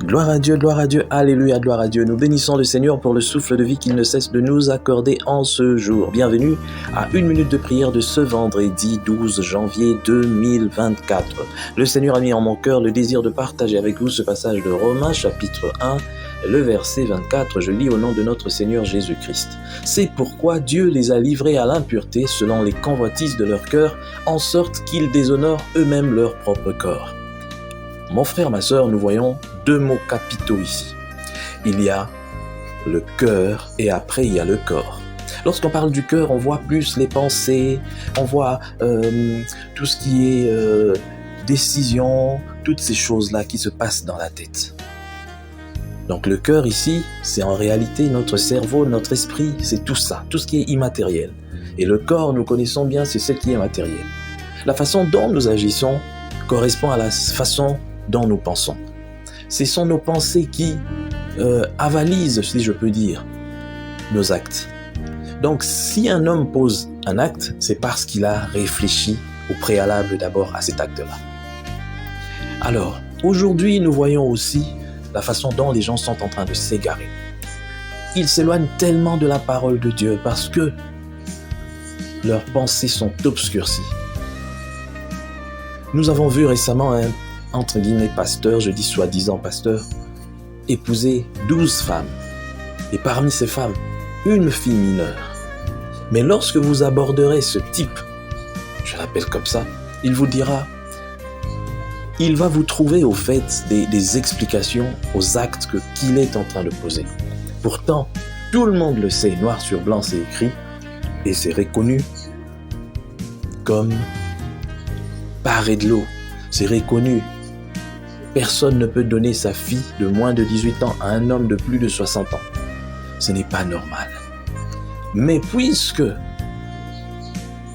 Gloire à Dieu, alléluia, gloire à Dieu. Nous bénissons le Seigneur pour le souffle de vie qu'il ne cesse de nous accorder en ce jour. Bienvenue à une minute de prière de ce vendredi 12 janvier 2024. Le Seigneur a mis en mon cœur le désir de partager avec vous ce passage de Romains chapitre 1, le verset 24. Je lis au nom de notre Seigneur Jésus-Christ. C'est pourquoi Dieu les a livrés à l'impureté selon les convoitises de leur cœur, en sorte qu'ils déshonorent eux-mêmes leur propre corps. Mon frère, ma sœur, nous voyons deux mots capitaux ici. Il y a le cœur et après il y a le corps. Lorsqu'on parle du cœur, on voit plus les pensées, on voit tout ce qui est décision, toutes ces choses-là qui se passent dans la tête. Donc le cœur ici, c'est en réalité notre cerveau, notre esprit, c'est tout ça, tout ce qui est immatériel. Et le corps, nous connaissons bien, c'est ce qui est matériel. La façon dont nous agissons correspond à la façon dont nous pensons. Ce sont nos pensées qui avalisent, si je peux dire, nos actes. Donc, si un homme pose un acte, c'est parce qu'il a réfléchi au préalable d'abord à cet acte-là. Alors, aujourd'hui, nous voyons aussi la façon dont les gens sont en train de s'égarer. Ils s'éloignent tellement de la parole de Dieu parce que leurs pensées sont obscurcies. Nous avons vu récemment un entre guillemets pasteur, je dis soi-disant pasteur, épouser 12 femmes. Et parmi ces femmes, une fille mineure. Mais lorsque vous aborderez ce type, je l'appelle comme ça, il vous dira, il va vous trouver au fait des explications aux actes qu'il est en train de poser. Pourtant, tout le monde le sait, noir sur blanc c'est écrit, et c'est reconnu comme paré de l'eau. C'est reconnu. Personne ne peut donner sa fille de moins de 18 ans à un homme de plus de 60 ans. Ce n'est pas normal. Mais puisque,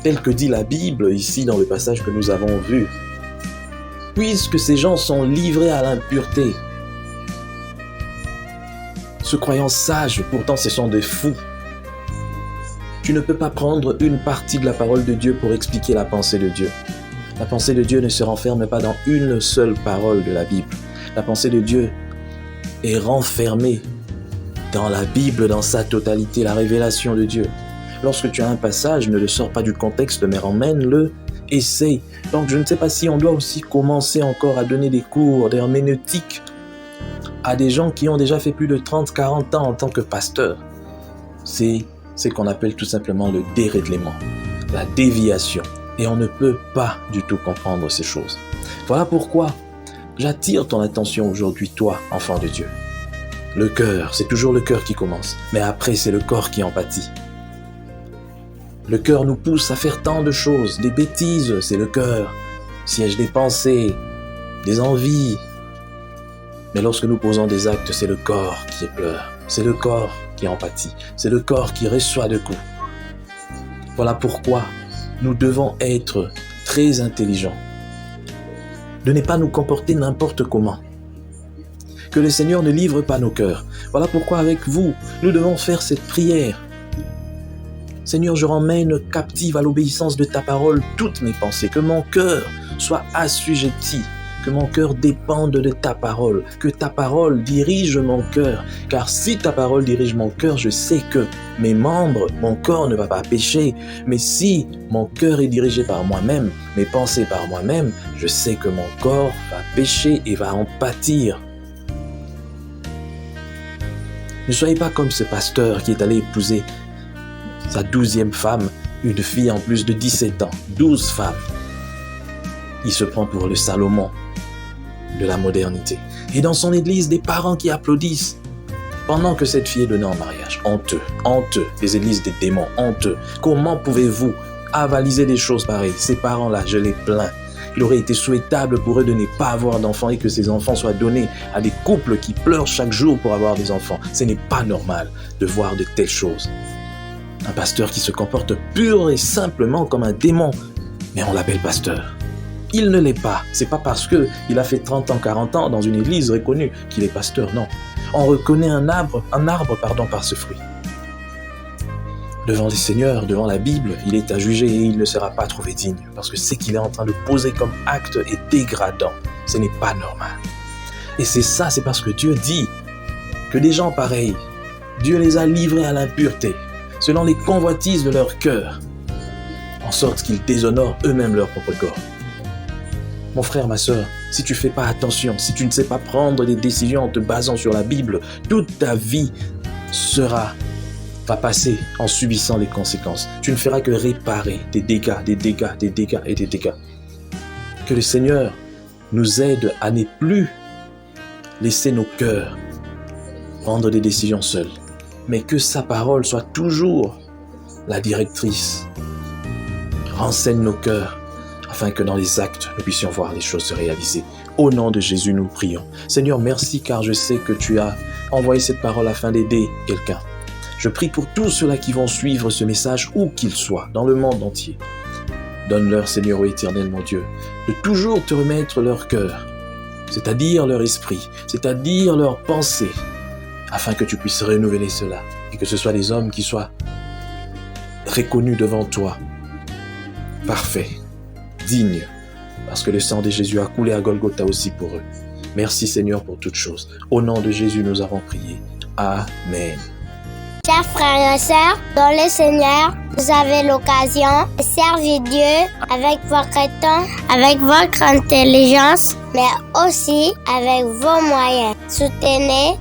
tel que dit la Bible ici dans le passage que nous avons vu, puisque ces gens sont livrés à l'impureté, se croyant sages, pourtant ce sont des fous. Tu ne peux pas prendre une partie de la parole de Dieu pour expliquer la pensée de Dieu. La pensée de Dieu ne se renferme pas dans une seule parole de la Bible. La pensée de Dieu est renfermée dans la Bible, dans sa totalité, la révélation de Dieu. Lorsque tu as un passage, ne le sors pas du contexte, mais emmène-le, essaye. Donc je ne sais pas si on doit aussi commencer encore à donner des cours d'herméneutique à des gens qui ont déjà fait plus de 30-40 ans en tant que pasteur. C'est ce qu'on appelle tout simplement le dérèglement, la déviation. Et on ne peut pas du tout comprendre ces choses. Voilà pourquoi j'attire ton attention aujourd'hui, toi, enfant de Dieu. Le cœur, c'est toujours le cœur qui commence. Mais après, c'est le corps qui en pâtit. Le cœur nous pousse à faire tant de choses. Des bêtises, c'est le cœur. Siège des pensées, des envies. Mais lorsque nous posons des actes, c'est le corps qui pleure. C'est le corps qui en pâtit. C'est le corps qui reçoit de coups. Voilà pourquoi nous devons être très intelligents, de ne pas nous comporter n'importe comment. Que le Seigneur ne livre pas nos cœurs. Voilà pourquoi avec vous, nous devons faire cette prière. Seigneur, je ramène captive à l'obéissance de ta parole toutes mes pensées, que mon cœur soit assujetti, que mon cœur dépende de ta parole, que ta parole dirige mon cœur. Car si ta parole dirige mon cœur, je sais que mes membres, mon corps ne va pas pécher. Mais si mon cœur est dirigé par moi-même, mes pensées par moi-même, je sais que mon corps va pécher et va en pâtir. Ne soyez pas comme ce pasteur qui est allé épouser sa 12e femme, une fille en plus de 17 ans, 12 femmes. Il se prend pour le Salomon de la modernité. Et dans son église, des parents qui applaudissent pendant que cette fille est donnée en mariage. Honteux, honteux, des églises des démons, honteux. Comment pouvez-vous avaliser des choses pareilles? Ces parents-là, je les plains. Il aurait été souhaitable pour eux de ne pas avoir d'enfants et que ces enfants soient donnés à des couples qui pleurent chaque jour pour avoir des enfants. Ce n'est pas normal de voir de telles choses. Un pasteur qui se comporte pur et simplement comme un démon, mais on l'appelle pasteur. Il ne l'est pas. C'est pas parce qu'il a fait 30 ans, 40 ans dans une église reconnue qu'il est pasteur, non. On reconnaît un arbre par ce fruit. Devant les seigneurs, devant la Bible, il est à juger et il ne sera pas trouvé digne. Parce que ce qu'il est en train de poser comme acte est dégradant. Ce n'est pas normal. Et c'est ça, c'est parce que Dieu dit que des gens pareils, Dieu les a livrés à l'impureté, selon les convoitises de leur cœur, en sorte qu'ils déshonorent eux-mêmes leur propre corps. Mon frère, ma sœur, si tu ne fais pas attention, si tu ne sais pas prendre des décisions en te basant sur la Bible, toute ta vie va passer en subissant les conséquences. Tu ne feras que réparer des dégâts, des dégâts, des dégâts et des dégâts. Que le Seigneur nous aide à ne plus laisser nos cœurs prendre des décisions seuls, mais que sa parole soit toujours la directrice. Renseigne nos cœurs, afin que dans les actes, nous puissions voir les choses se réaliser. Au nom de Jésus, nous prions. Seigneur, merci car je sais que tu as envoyé cette parole afin d'aider quelqu'un. Je prie pour tous ceux-là qui vont suivre ce message, où qu'ils soient, dans le monde entier. Donne-leur, Seigneur, ô éternel, mon Dieu, de toujours te remettre leur cœur, c'est-à-dire leur esprit, c'est-à-dire leur pensée, afin que tu puisses renouveler cela et que ce soit des hommes qui soient reconnus devant toi, parfaits, dignes, parce que le sang de Jésus a coulé à Golgotha aussi pour eux. Merci Seigneur pour toutes choses. Au nom de Jésus, nous avons prié. Amen. Chers frères et sœurs, dans le Seigneur, vous avez l'occasion de servir Dieu avec votre temps, avec votre intelligence, mais aussi avec vos moyens. Soutenez,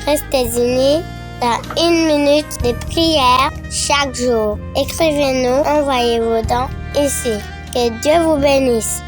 restez unis dans 1 minute de prière chaque jour. Écrivez-nous, envoyez vos dons ici. Que Dieu vous bénisse.